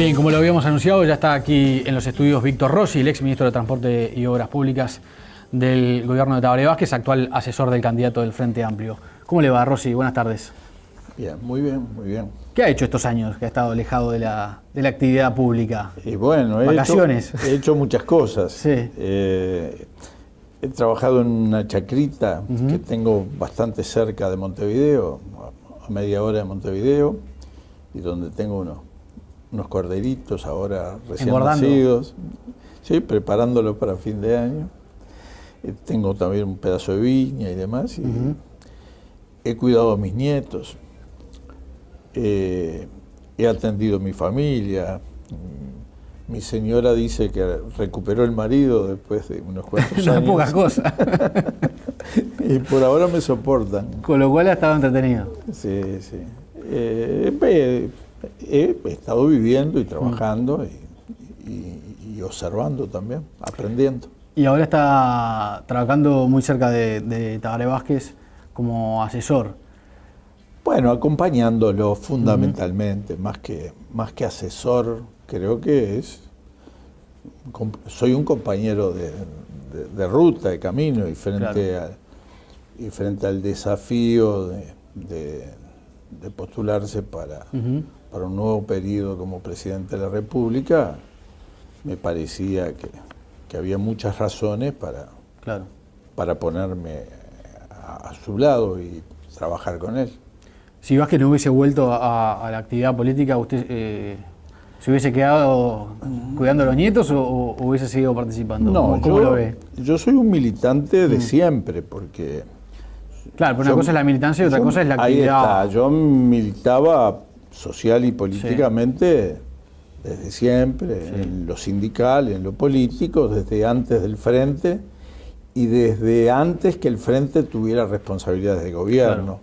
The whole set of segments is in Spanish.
Bien, como lo habíamos anunciado, ya está aquí en los estudios Víctor Rossi, el ex ministro de Transporte y Obras Públicas del gobierno de Tabaré Vázquez, actual asesor del candidato del Frente Amplio. ¿Cómo le va, Rossi? Buenas tardes. Bien, muy bien, muy bien. ¿Qué ha hecho estos años que ha estado alejado de la actividad pública? Y bueno, ¿Vacaciones? He hecho muchas cosas. Sí. He trabajado en una chacrita que tengo bastante cerca de Montevideo, a media hora de Montevideo, y donde tengo unos corderitos ahora recién nacidos, sí, preparándolos para fin de año. Tengo también un pedazo de viña y demás, y he cuidado a mis nietos, he atendido a mi familia. Mi señora dice que recuperó el marido después de unos cuantos años. No poca cosa. Y por ahora me soportan. Con lo cual ha estado entretenido. Sí, sí. He estado viviendo y trabajando y observando también, aprendiendo. Y ahora está trabajando muy cerca de Tabaré Vázquez como asesor. Bueno, acompañándolo fundamentalmente, más que asesor, creo que soy un compañero de ruta, de camino, y frente al desafío de postularse para un nuevo periodo como presidente de la República, me parecía que había muchas razones para ponerme a su lado y trabajar con él. Si Vázquez no hubiese vuelto a la actividad política, ¿usted se hubiese quedado cuidando a los nietos o hubiese seguido participando? No, ¿Cómo lo ve? Yo soy un militante de siempre, porque... Claro, pero una cosa es la militancia y otra cosa es la actividad. Ahí está, yo militaba social y políticamente desde siempre, en lo sindical, en lo político, desde antes del Frente y desde antes que el Frente tuviera responsabilidades de gobierno. Claro.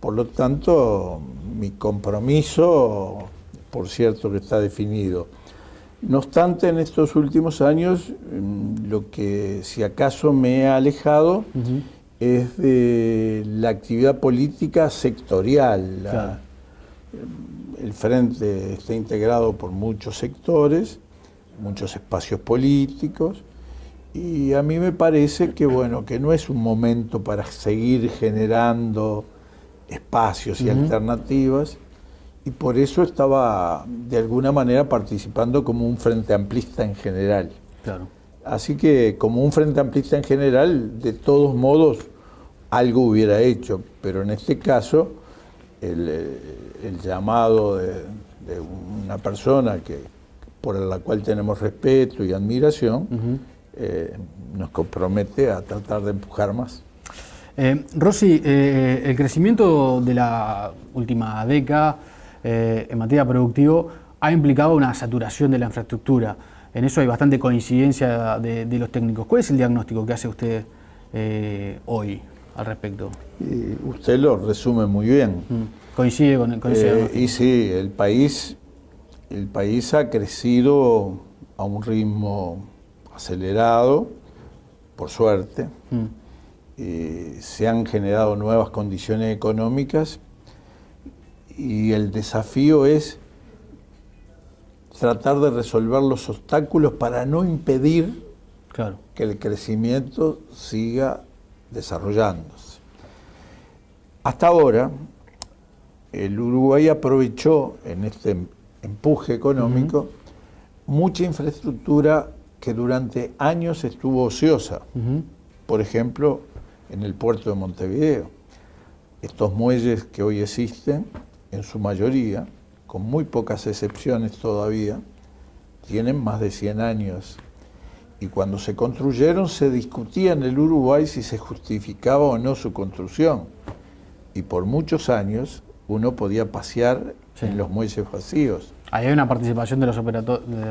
Por lo tanto, mi compromiso, por cierto, que está definido. No obstante, en estos últimos años, lo que si acaso me ha alejado es de la actividad política sectorial. Claro. El Frente está integrado por muchos sectores, muchos espacios políticos, y a mí me parece que, bueno, que no es un momento para seguir generando espacios y alternativas, y por eso estaba de alguna manera participando como un frente amplista en general. Claro. Así que como un frente amplista en general, de todos modos, algo hubiera hecho, pero en este caso el llamado de una persona por la cual tenemos respeto y admiración nos compromete a tratar de empujar más. Rossi, el crecimiento de la última década en materia productiva ha implicado una saturación de la infraestructura. En eso hay bastante coincidencia de los técnicos. ¿Cuál es el diagnóstico que hace usted hoy al respecto? Y usted lo resume muy bien. ¿Coincide con ese diagnóstico? Y sí, el país ha crecido a un ritmo acelerado, por suerte. Se han generado nuevas condiciones económicas y el desafío es tratar de resolver los obstáculos para no impedir que el crecimiento siga desarrollándose. Hasta ahora, el Uruguay aprovechó en este empuje económico mucha infraestructura que durante años estuvo ociosa. Por ejemplo, en el puerto de Montevideo. Estos muelles que hoy existen, en su mayoría, con muy pocas excepciones todavía, tienen más de 100 años. Y cuando se construyeron se discutía en el Uruguay si se justificaba o no su construcción. Y por muchos años uno podía pasear en los muelles vacíos. Ahí hay una participación de los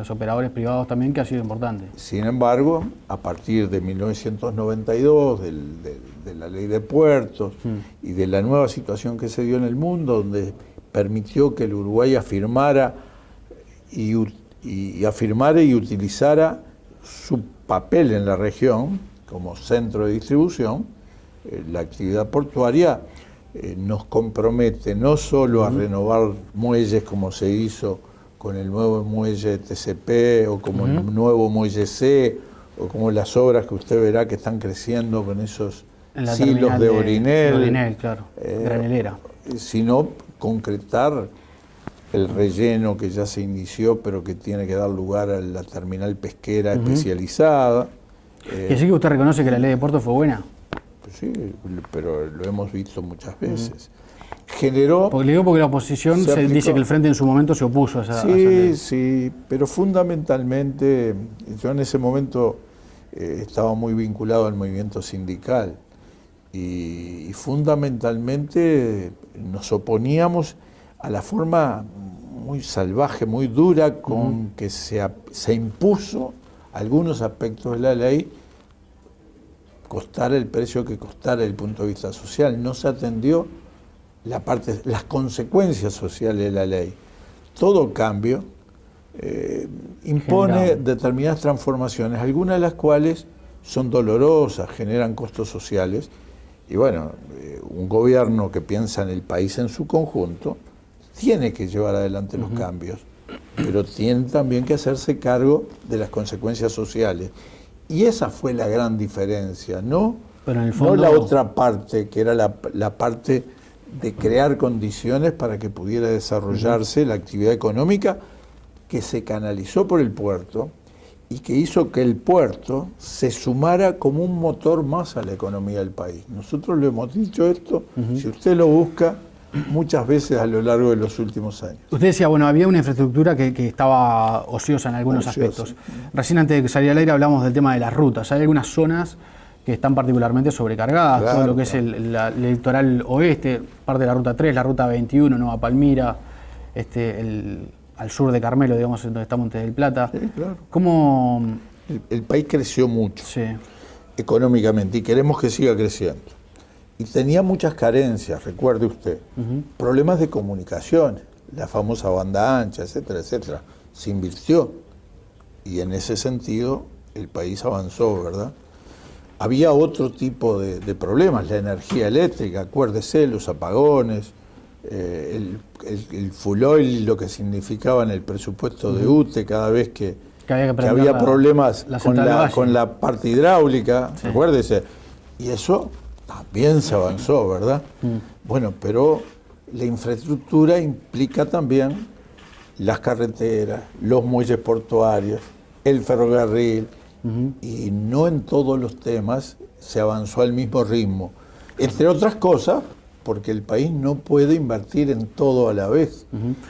operadores privados también que ha sido importante. Sin embargo, a partir de 1992, de la ley de puertos y de la nueva situación que se dio en el mundo, donde permitió que el Uruguay afirmara y utilizara su papel en la región como centro de distribución, la actividad portuaria nos compromete no solo a renovar muelles como se hizo con el nuevo muelle TCP o como el nuevo muelle C o como las obras que usted verá que están creciendo con esos silos de Orinel, claro, granelera. Sino concretar el relleno que ya se inició, pero que tiene que dar lugar a la terminal pesquera especializada. ¿Y así que usted reconoce que la ley de puertos fue buena? Pues sí, pero lo hemos visto muchas veces. Generó... Porque le digo porque la oposición dice que el Frente en su momento se opuso a esa ley. Sí, pero fundamentalmente, yo en ese momento estaba muy vinculado al movimiento sindical y fundamentalmente nos oponíamos a la forma muy salvaje, muy dura con que se impuso algunos aspectos de la ley, costara el precio que costara desde el punto de vista social. No se atendió las consecuencias sociales de la ley. Todo cambio impone determinadas transformaciones, algunas de las cuales son dolorosas, generan costos sociales, y bueno, un gobierno que piensa en el país en su conjunto tiene que llevar adelante los cambios, pero tiene también que hacerse cargo de las consecuencias sociales. Y esa fue la gran diferencia, ¿no? Pero en el fondo... No la otra parte, que era la parte de crear condiciones para que pudiera desarrollarse la actividad económica que se canalizó por el puerto y que hizo que el puerto se sumara como un motor más a la economía del país. Nosotros le hemos dicho esto, si usted lo busca, muchas veces a lo largo de los últimos años. Usted decía, bueno, había una infraestructura que estaba ociosa en algunos aspectos. Recién antes de que saliera al aire hablamos del tema de las rutas. Hay algunas zonas que están particularmente sobrecargadas, todo lo que es el litoral oeste, parte de la ruta 3, la ruta 21, Nueva Palmira, al sur de Carmelo, digamos, donde está Montes del Plata. Sí, claro. ¿Cómo...? El país creció mucho económicamente y queremos que siga creciendo. Y tenía muchas carencias, recuerde usted, problemas de comunicaciones, la famosa banda ancha, etcétera, etcétera. Se invirtió y en ese sentido el país avanzó, ¿verdad? Había otro tipo de problemas, la energía eléctrica, acuérdese, los apagones, el full oil, lo que significaba en el presupuesto de UTE cada vez que había problemas con la parte hidráulica, acuérdese, y eso también se avanzó, ¿verdad? Bueno, pero la infraestructura implica también las carreteras, los muelles portuarios, el ferrocarril, y no en todos los temas se avanzó al mismo ritmo. Entre otras cosas, porque el país no puede invertir en todo a la vez.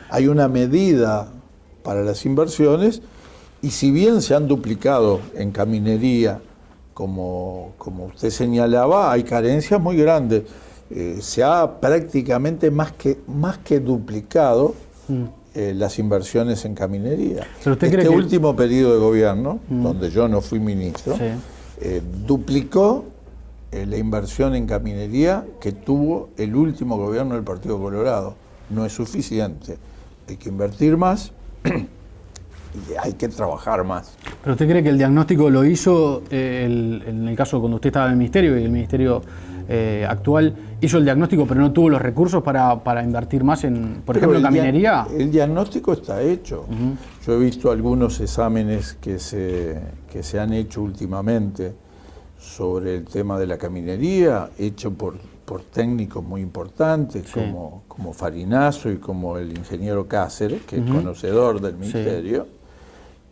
Hay una medida para las inversiones, y si bien se han duplicado en caminería, como usted señalaba, hay carencias muy grandes. Se ha prácticamente más que duplicado las inversiones en caminería. Este último periodo de gobierno, donde yo no fui ministro, duplicó la inversión en caminería que tuvo el último gobierno del Partido Colorado. No es suficiente. Hay que invertir más y hay que trabajar más. ¿Pero usted cree que el diagnóstico lo hizo en el caso cuando usted estaba en el Ministerio y el Ministerio actual hizo el diagnóstico pero no tuvo los recursos para invertir más en, por ejemplo, en caminería? El diagnóstico está hecho. Yo he visto algunos exámenes que se han hecho últimamente sobre el tema de la caminería, hecho por técnicos muy importantes como Farinazo y como el ingeniero Cáceres, que es conocedor del Ministerio.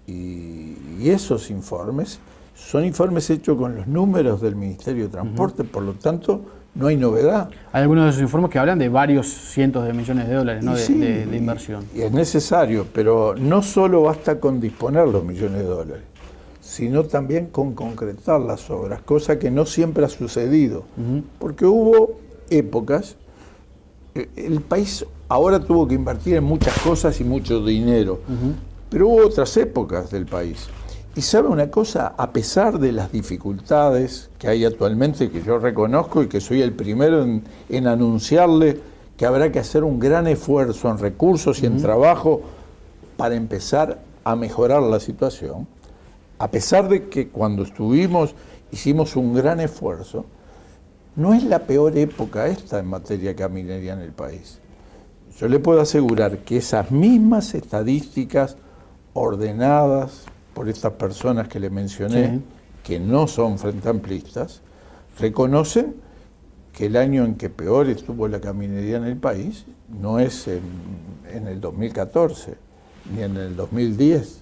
Y esos informes son informes hechos con los números del Ministerio de Transporte, por lo tanto no hay novedad. Hay algunos de esos informes que hablan de varios cientos de millones de dólares, ¿no? de inversión. Y es necesario, pero no solo basta con disponer los millones de dólares, sino también con concretar las obras, cosa que no siempre ha sucedido, porque hubo épocas, el país ahora tuvo que invertir en muchas cosas y mucho dinero, pero hubo otras épocas del país. Y sabe una cosa, a pesar de las dificultades que hay actualmente, que yo reconozco y que soy el primero en anunciarle que habrá que hacer un gran esfuerzo en recursos y en trabajo para empezar a mejorar la situación, a pesar de que cuando estuvimos hicimos un gran esfuerzo, no es la peor época esta en materia de caminería en el país. Yo le puedo asegurar que esas mismas estadísticas ordenadas por estas personas que le mencioné, Sí. que no son frente amplistas, reconocen que el año en que peor estuvo la caminería en el país no es en el 2014, ni en el 2010.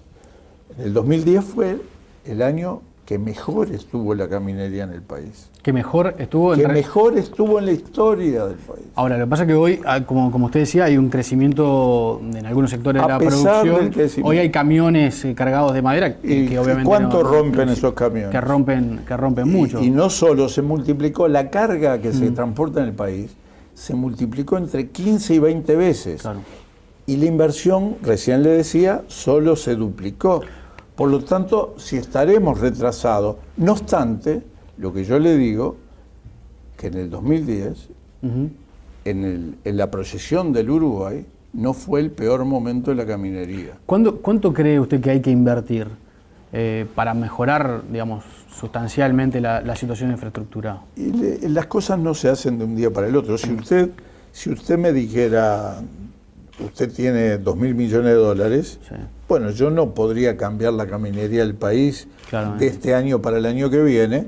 En el 2010 fue el año que mejor estuvo la caminería en el país. Que mejor estuvo Que mejor estuvo en la historia del país. Ahora, lo que pasa es que hoy, como usted decía, hay un crecimiento en algunos sectores de la producción. Hoy hay camiones cargados de madera que obviamente ¿cuánto rompen esos camiones? Que rompen mucho. Y no solo se multiplicó la carga que se transporta en el país, se multiplicó entre 15 y 20 veces. Claro. Y la inversión, recién le decía, solo se duplicó. Por lo tanto, si estaremos retrasados, no obstante, lo que yo le digo, que en el 2010, en la proyección del Uruguay, no fue el peor momento de la caminería. ¿Cuánto cree usted que hay que invertir para mejorar, digamos, sustancialmente la situación de infraestructura? Y las cosas no se hacen de un día para el otro. Si usted me dijera, usted tiene 2.000 millones de dólares, sí. Bueno, yo no podría cambiar la caminería del país de este año para el año que viene,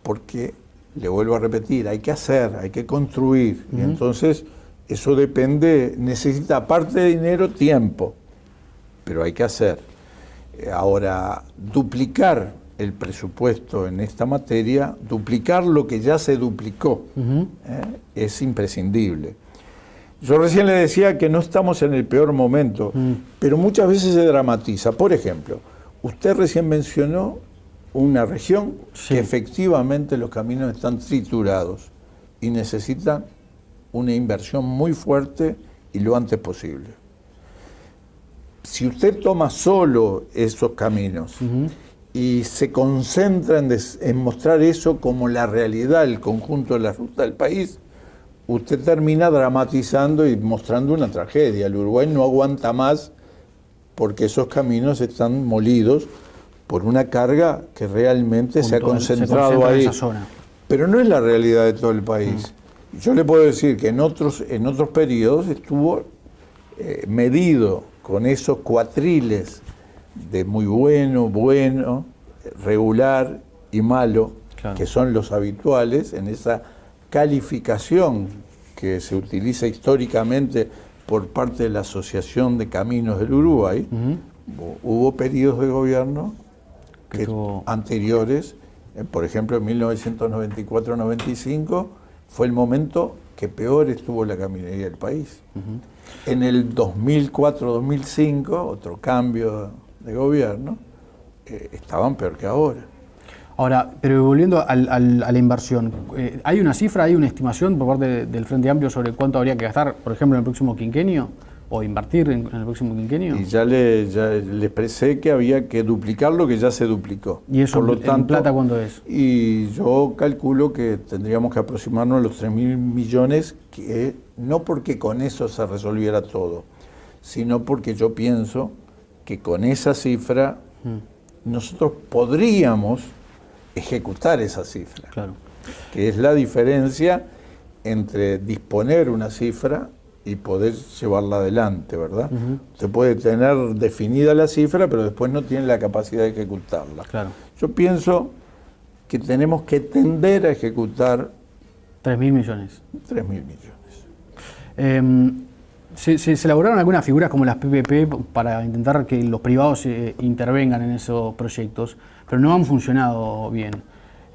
porque, le vuelvo a repetir, hay que hacer, hay que construir. Y entonces, eso depende, necesita, aparte de dinero, tiempo, pero hay que hacer. Ahora, duplicar el presupuesto en esta materia, duplicar lo que ya se duplicó, es imprescindible. Yo recién le decía que no estamos en el peor momento, pero muchas veces se dramatiza. Por ejemplo, usted recién mencionó una región que efectivamente los caminos están triturados y necesitan una inversión muy fuerte y lo antes posible. Si usted toma solo esos caminos y se concentra en mostrar eso como la realidad, el conjunto de la ruta del país, usted termina dramatizando y mostrando una tragedia. El Uruguay no aguanta más porque esos caminos están molidos por una carga que realmente se ha concentrado ahí. En esa zona. Pero no es la realidad de todo el país. Yo le puedo decir que en otros periodos estuvo medido con esos cuatriles de muy bueno, regular y malo, claro, que son los habituales en esa calificación que se utiliza históricamente por parte de la Asociación de Caminos del Uruguay. Hubo periodos de gobierno anteriores, por ejemplo en 1994-95 fue el momento que peor estuvo la caminería del país. En el 2004-2005, otro cambio de gobierno, estaban peor que ahora. Ahora, pero volviendo a la inversión, ¿hay una cifra, hay una estimación por parte del Frente Amplio sobre cuánto habría que gastar, por ejemplo, en el próximo quinquenio? ¿O invertir en el próximo quinquenio? Y ya le expresé que había que duplicar lo que ya se duplicó. ¿Y eso, por lo tanto, en plata cuánto es? Y yo calculo que tendríamos que aproximarnos a los 3.000 millones, que no porque con eso se resolviera todo, sino porque yo pienso que con esa cifra nosotros podríamos ejecutar esa cifra, claro, que es la diferencia entre disponer una cifra y poder llevarla adelante, ¿verdad? Usted puede tener definida la cifra, pero después no tiene la capacidad de ejecutarla. Claro. Yo pienso que tenemos que tender a ejecutar 3.000 millones. 3.000 millones. ¿Se elaboraron algunas figuras como las PPP para intentar que los privados intervengan en esos proyectos, pero no han funcionado bien?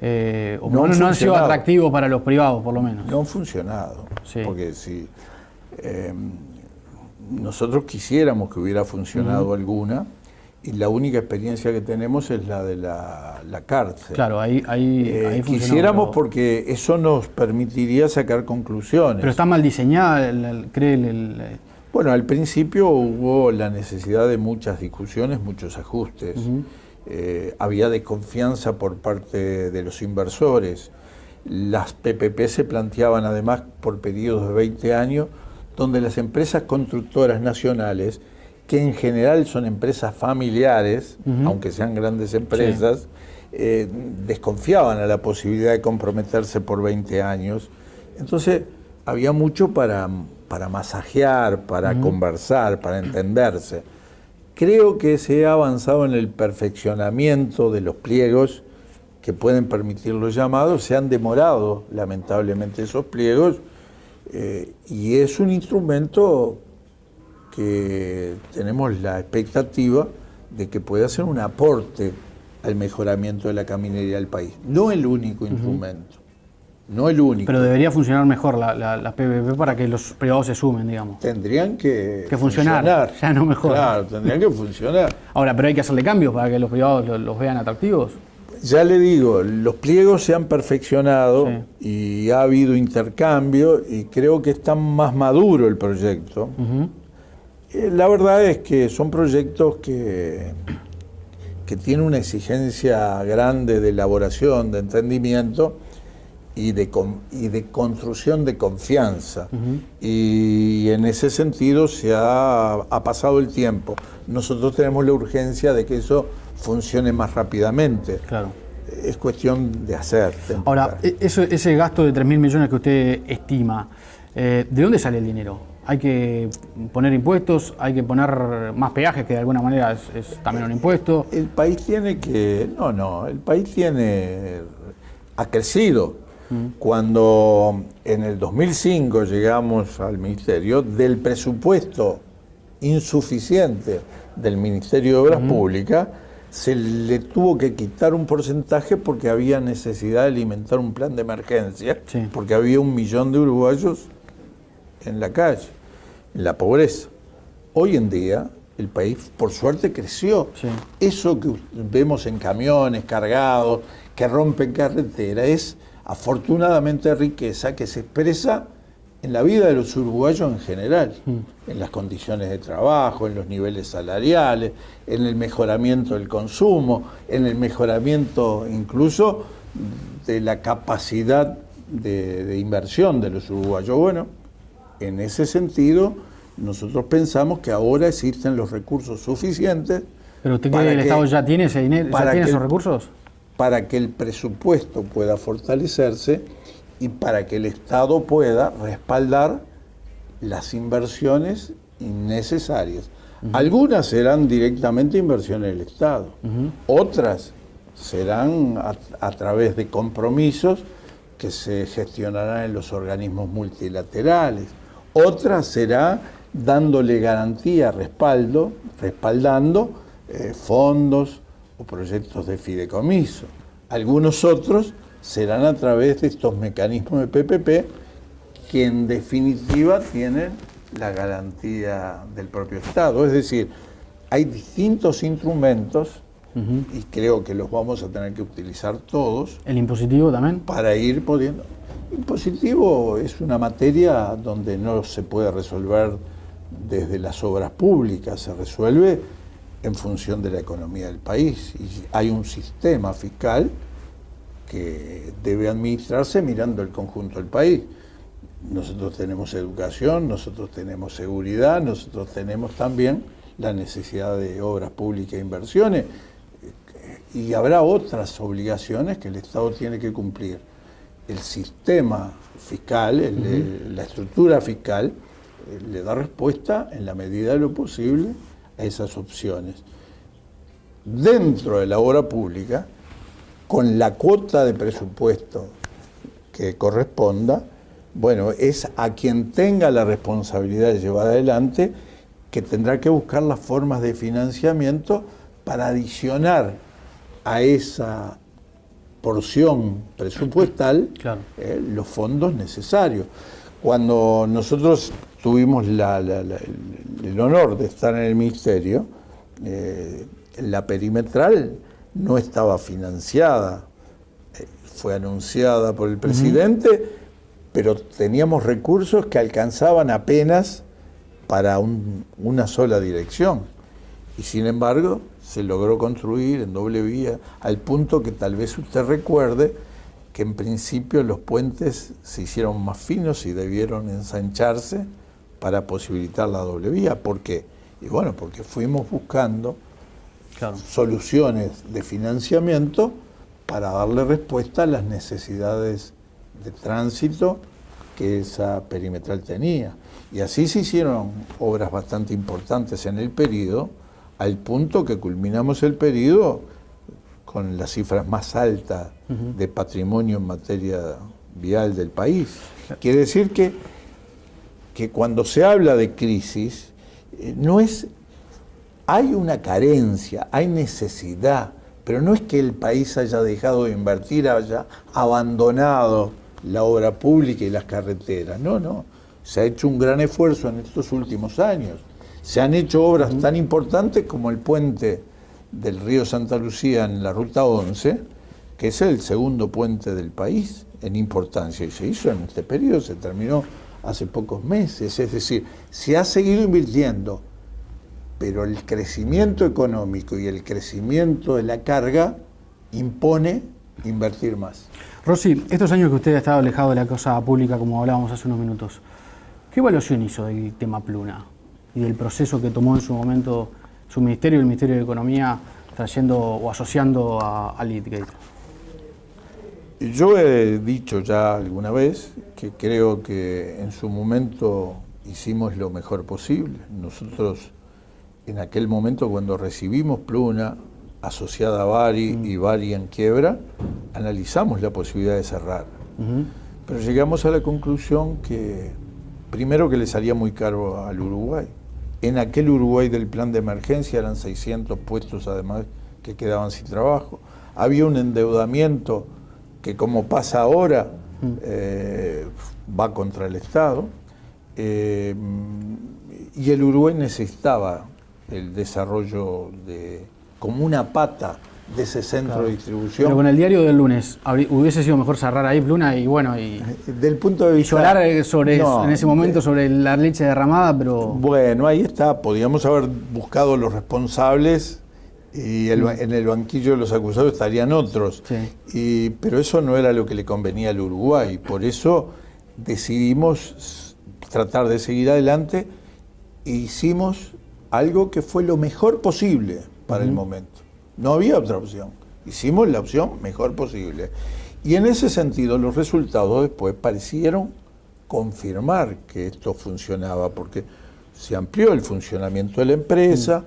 No han sido atractivos para los privados, por lo menos. No han funcionado, sí. Porque si nosotros quisiéramos que hubiera funcionado alguna, y la única experiencia que tenemos es la de la cárcel. Claro, ahí quisiéramos, porque eso nos permitiría sacar conclusiones. Pero está mal diseñada, Bueno, al principio hubo la necesidad de muchas discusiones, muchos ajustes. Había desconfianza por parte de los inversores. Las PPP se planteaban además por periodos de 20 años, donde las empresas constructoras nacionales, que en general son empresas familiares, aunque sean grandes empresas, desconfiaban a la posibilidad de comprometerse por 20 años. Entonces, había mucho para masajear, para conversar, para entenderse. Creo que se ha avanzado en el perfeccionamiento de los pliegos que pueden permitir los llamados. Se han demorado, lamentablemente, esos pliegos, y es un instrumento que tenemos la expectativa de que pueda ser un aporte al mejoramiento de la caminería del país. No el único instrumento, no el único. Pero debería funcionar mejor la PPP para que los privados se sumen, digamos. Tendrían que funcionar, ya no mejor. Claro, tendrían que funcionar. Ahora, pero hay que hacerle cambios para que los privados los vean atractivos. Ya le digo, los pliegos se han perfeccionado, y ha habido intercambio, y creo que está más maduro el proyecto. La verdad es que son proyectos que tienen una exigencia grande de elaboración, de entendimiento y de construcción de confianza. Y en ese sentido ha pasado el tiempo. Nosotros tenemos la urgencia de que eso funcione más rápidamente. Claro. Es cuestión de hacer. Ahora, ese gasto de 3.000 millones que usted estima, ¿de dónde sale el dinero? ¿Hay que poner impuestos? ¿Hay que poner más peajes, que de alguna manera es también un impuesto? El país tiene el país ha crecido. Cuando en el 2005 llegamos al Ministerio, del presupuesto insuficiente del Ministerio de Obras Públicas, se le tuvo que quitar un porcentaje porque había necesidad de alimentar un plan de emergencia, porque había 1 millón de uruguayos en la calle, en la pobreza. Hoy en día el país, por suerte, creció. Eso que vemos en camiones cargados, que rompen carretera, es afortunadamente riqueza que se expresa en la vida de los uruguayos en general, en las condiciones de trabajo, en los niveles salariales, en el mejoramiento del consumo, en el mejoramiento incluso de la capacidad de inversión de los uruguayos. Bueno, en ese sentido, nosotros pensamos que ahora existen los recursos suficientes. ¿Pero usted cree que el Estado ya tiene ese dinero, ya tiene esos recursos? Para que el presupuesto pueda fortalecerse y para que el Estado pueda respaldar las inversiones innecesarias. Algunas serán directamente inversiones del Estado, otras serán a través de compromisos que se gestionarán en los organismos multilaterales, otras será dándole garantía, respaldando fondos o proyectos de fideicomiso. Algunos otros serán a través de estos mecanismos de PPP que en definitiva tienen la garantía del propio Estado. Es decir, hay distintos instrumentos y creo que los vamos a tener que utilizar todos. ¿El impositivo también? Para ir pudiendo. Impositivo es una materia donde no se puede resolver desde las obras públicas, se resuelve en función de la economía del país. Y hay un sistema fiscal que debe administrarse mirando el conjunto del país. Nosotros tenemos educación, nosotros tenemos seguridad, nosotros tenemos también la necesidad de obras públicas e inversiones, y habrá otras obligaciones que el Estado tiene que cumplir. El sistema fiscal, la estructura fiscal, le da respuesta en la medida de lo posible a esas opciones. Dentro de la obra pública, con la cuota de presupuesto que corresponda, bueno, es a quien tenga la responsabilidad de llevar adelante que tendrá que buscar las formas de financiamiento para adicionar a esa porción presupuestal los fondos necesarios. Cuando nosotros tuvimos el honor de estar en el Ministerio, la perimetral no estaba financiada, fue anunciada por el presidente, pero teníamos recursos que alcanzaban apenas para una sola dirección. Y sin embargo, se logró construir en doble vía, al punto que tal vez usted recuerde que en principio los puentes se hicieron más finos y debieron ensancharse para posibilitar la doble vía. ¿Por qué? Y bueno, porque fuimos buscando soluciones de financiamiento para darle respuesta a las necesidades de tránsito que esa perimetral tenía. Y así se hicieron obras bastante importantes en el periodo, al punto que culminamos el periodo con las cifras más altas de patrimonio en materia vial del país. Quiere decir que cuando se habla de crisis, hay una carencia, hay necesidad, pero no es que el país haya dejado de invertir, haya abandonado la obra pública y las carreteras. No. Se ha hecho un gran esfuerzo en estos últimos años. Se han hecho obras tan importantes como el puente del río Santa Lucía en la Ruta 11, que es el segundo puente del país en importancia, y se hizo en este periodo, se terminó hace pocos meses. Es decir, se ha seguido invirtiendo, pero el crecimiento económico y el crecimiento de la carga impone invertir más. Rossi, estos años que usted ha estado alejado de la cosa pública, como hablábamos hace unos minutos, ¿qué evaluación hizo del tema Pluna y del proceso que tomó en su momento su ministerio y el Ministerio de Economía trayendo o asociando a Leadgate? Yo he dicho ya alguna vez que creo que en su momento hicimos lo mejor posible. Nosotros en aquel momento, cuando recibimos Pluna asociada a Bari y Bari en quiebra, analizamos la posibilidad de cerrar. Pero llegamos a la conclusión que primero que le salía muy caro al Uruguay. En aquel Uruguay del plan de emergencia eran 600 puestos además que quedaban sin trabajo. Había un endeudamiento que, como pasa ahora, va contra el Estado. Y el Uruguay necesitaba el desarrollo como una pata de ese centro de distribución. Pero con el diario del lunes, hubiese sido mejor cerrar ahí Pluna y bueno, del punto de vista, llorar en ese momento sobre la leche derramada, pero... Bueno, ahí está, podíamos haber buscado los responsables y en el banquillo de los acusados estarían otros. Sí. Pero eso no era lo que le convenía al Uruguay, por eso decidimos tratar de seguir adelante e hicimos algo que fue lo mejor posible para el momento. No había otra opción. Hicimos la opción mejor posible. Y en ese sentido los resultados después parecieron confirmar que esto funcionaba, porque se amplió el funcionamiento de la empresa,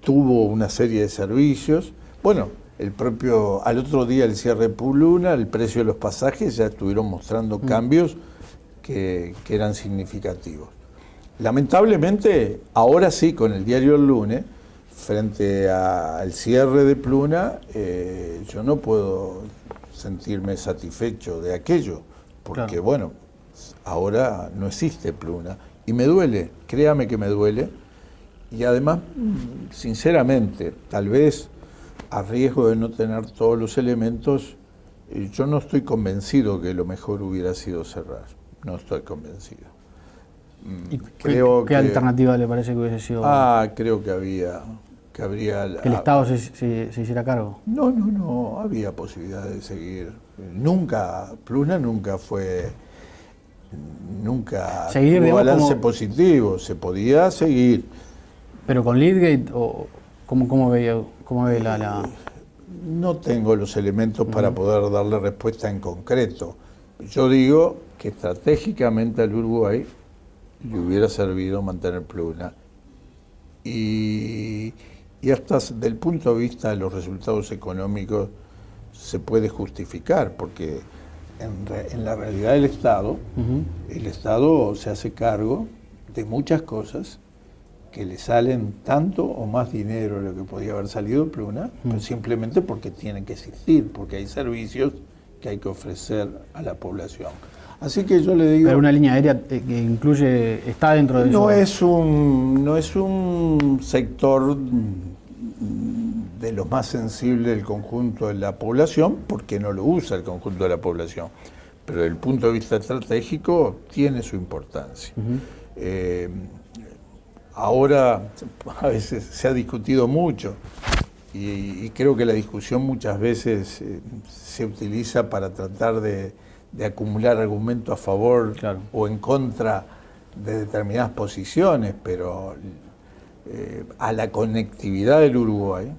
tuvo una serie de servicios. Bueno, al otro día el cierre de Pluna, el precio de los pasajes ya estuvieron mostrando cambios que eran significativos. Lamentablemente, ahora sí, con el diario El Lunes, frente al cierre de Pluna, yo no puedo sentirme satisfecho de aquello, porque bueno, ahora no existe Pluna. Y me duele, créame que me duele. Y además, sinceramente, tal vez a riesgo de no tener todos los elementos, yo no estoy convencido que lo mejor hubiera sido cerrar. No estoy convencido. ¿Y qué alternativa le parece que hubiese sido? Creo que habría... ¿Que el Estado se hiciera cargo? No, había posibilidad de seguir. Pluna nunca tuvo balance positivo, se podía seguir. ¿Pero con Leadgate o cómo ve la...? No tengo los elementos para poder darle respuesta en concreto. Yo digo que estratégicamente al Uruguay le hubiera servido mantener Pluna. Y hasta desde el punto de vista de los resultados económicos se puede justificar, porque en la realidad del Estado, el Estado se hace cargo de muchas cosas que le salen tanto o más dinero de lo que podía haber salido Pluna, pero simplemente porque tienen que existir, porque hay servicios que hay que ofrecer a la población. Así que yo le digo... Pero una línea aérea que está dentro de eso. No es un sector de los más sensibles del conjunto de la población, porque no lo usa el conjunto de la población. Pero desde el punto de vista estratégico tiene su importancia. Ahora a veces se ha discutido mucho y creo que la discusión muchas veces se utiliza para tratar de acumular argumentos a favor o en contra de determinadas posiciones, pero a la conectividad del Uruguay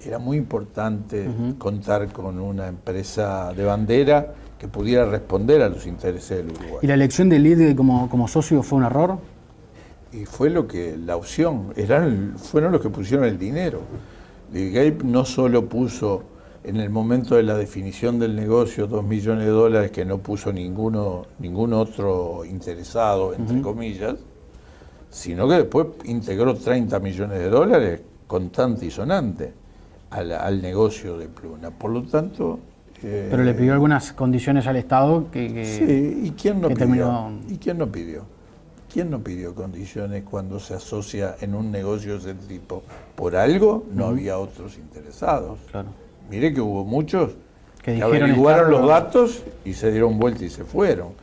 era muy importante contar con una empresa de bandera que pudiera responder a los intereses del Uruguay. ¿Y la elección de Lidge como socio fue un error? Y fue la opción, fueron los que pusieron el dinero. Lidgate no solo puso en el momento de la definición del negocio $2 millones que no puso ningún otro interesado, entre comillas, sino que después integró $30 millones contante y sonante al negocio de Pluna. Por lo tanto... Pero le pidió algunas condiciones al Estado sí, ¿y quién no pidió? Terminó... ¿Y quién no pidió? ¿Quién no pidió condiciones cuando se asocia en un negocio de ese tipo? Por algo no había otros interesados. Claro. Mire que hubo muchos que dijeron averiguaron los datos y se dieron vuelta y se fueron.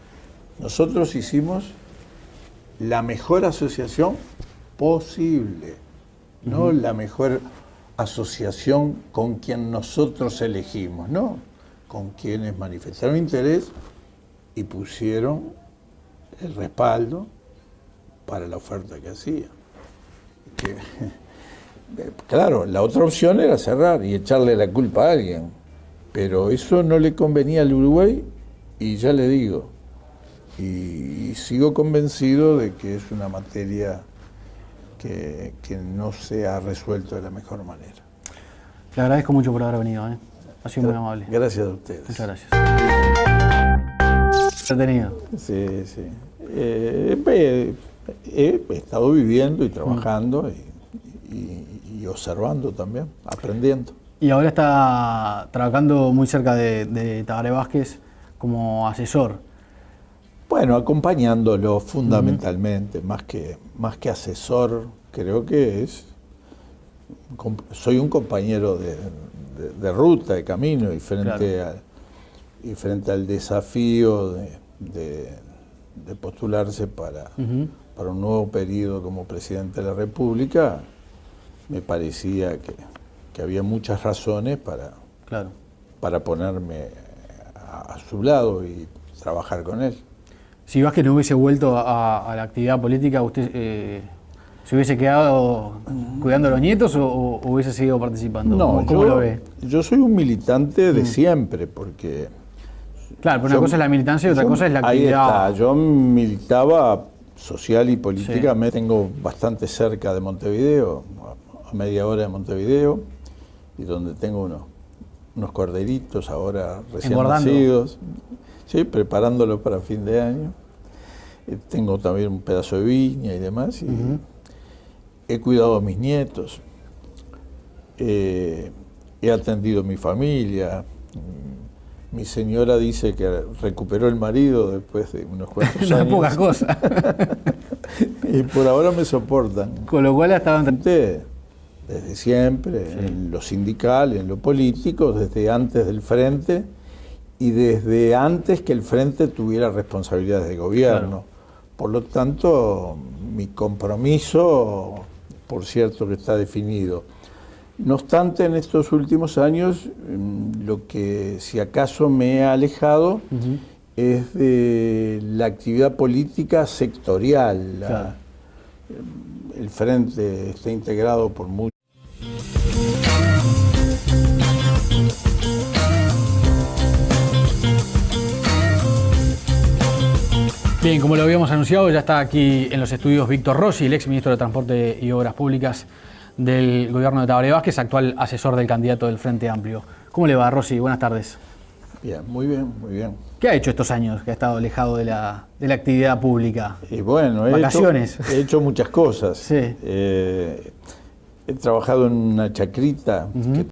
Nosotros hicimos la mejor asociación posible, no la mejor asociación con quien nosotros elegimos, no, con quienes manifestaron interés y pusieron el respaldo para la oferta que hacía. Claro, la otra opción era cerrar y echarle la culpa a alguien, pero eso no le convenía al Uruguay y ya le digo, y sigo convencido de que es una materia que no se ha resuelto de la mejor manera. Le agradezco mucho por haber venido, ha sido muy amable. Gracias a ustedes. Muchas gracias. Entretenido. Sí, sí. He estado viviendo y trabajando y observando también, aprendiendo. Y ahora está trabajando muy cerca de Tabaré Vázquez como asesor. Bueno, acompañándolo fundamentalmente, más que asesor, creo que soy un compañero de ruta, de camino, y frente al desafío de postularse para un nuevo periodo como presidente de la República, me parecía que había muchas razones para ponerme a su lado y trabajar con él. Si Vázquez no hubiese vuelto a la actividad política, ¿usted se hubiese quedado cuidando a los nietos o hubiese seguido participando? No, ¿Cómo lo ve? Yo soy un militante de siempre, porque... Claro, pero una cosa es la militancia y otra cosa es la actividad. Ahí está, yo militaba social y políticamente, tengo bastante cerca de Montevideo, a media hora de Montevideo, y donde tengo unos corderitos ahora recién nacidos. Sí, preparándolo para fin de año. Tengo también un pedazo de viña y demás. Y he cuidado a mis nietos. He atendido a mi familia. Mi señora dice que recuperó el marido después de unos cuantos años. No es poca cosa. Y por ahora me soportan. Con lo cual estaban... Desde siempre, en lo sindical, en lo político, desde antes del Frente y desde antes que el Frente tuviera responsabilidades de gobierno. Claro. Por lo tanto, mi compromiso, por cierto, que está definido. No obstante, en estos últimos años, lo que si acaso me ha alejado es de la actividad política sectorial. Claro. El Frente está integrado por muchos. Bien, como lo habíamos anunciado, ya está aquí en los estudios Víctor Rossi, el ex ministro de Transporte y Obras Públicas del gobierno de Tabaré Vázquez, actual asesor del candidato del Frente Amplio. ¿Cómo le va, Rossi? Buenas tardes. Bien, muy bien, muy bien. ¿Qué ha hecho estos años que ha estado alejado de la actividad pública? Y bueno, ¿Vacaciones? He hecho muchas cosas. Sí. He trabajado en una chacrita que